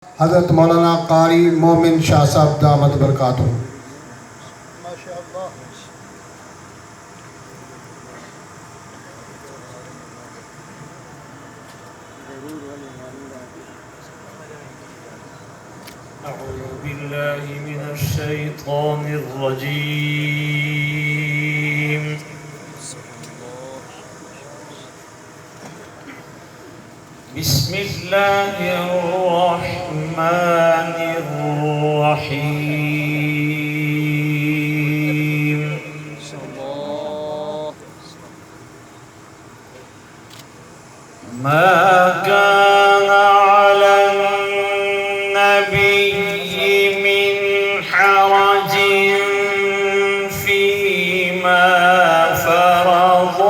हज़रत मौलाना कारी मोमिन शाह साहब दामद बरकातुहू। أعوذ بالله من الشيطان الرجيم. بسم الله الرحمن الرحيم. ما كان على النبي من حرج فيما فرض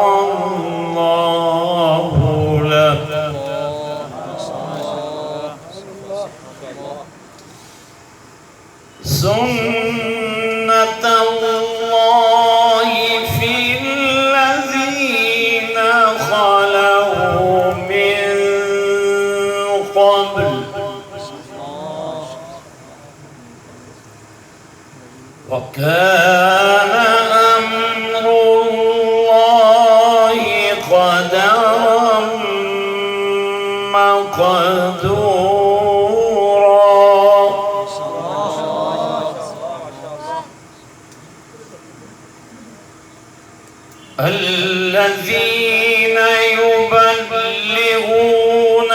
الله له سنة الله في الذين خلوا من قبل وكان أمر الله قدرا مقدورا. الذين يبلغون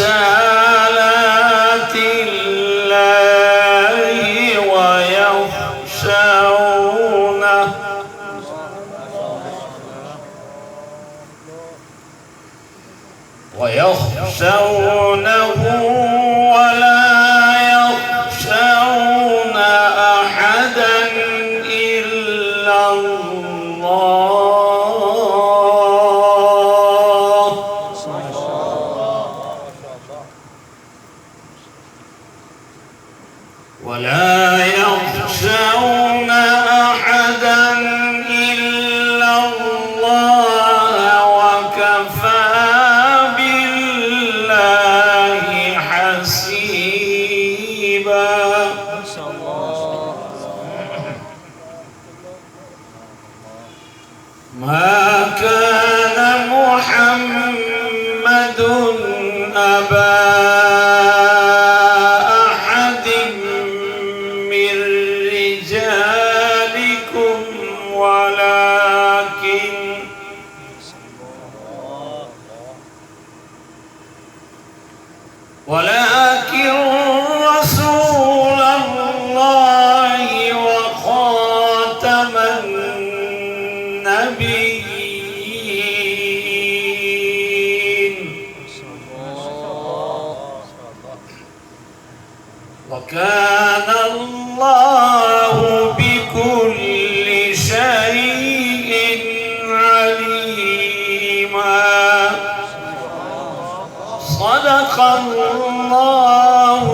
رسالات الله ويخشونه ولا يخشون أحدا إلا الله. ولا يخشون أحدا إلا الله وكفى بالله حسيبا. ما كان محمد أبا أحد من رجالكم ولكن رسول الله وخاتم النبيين. وكان الله بكل شيء عليما. صدق الله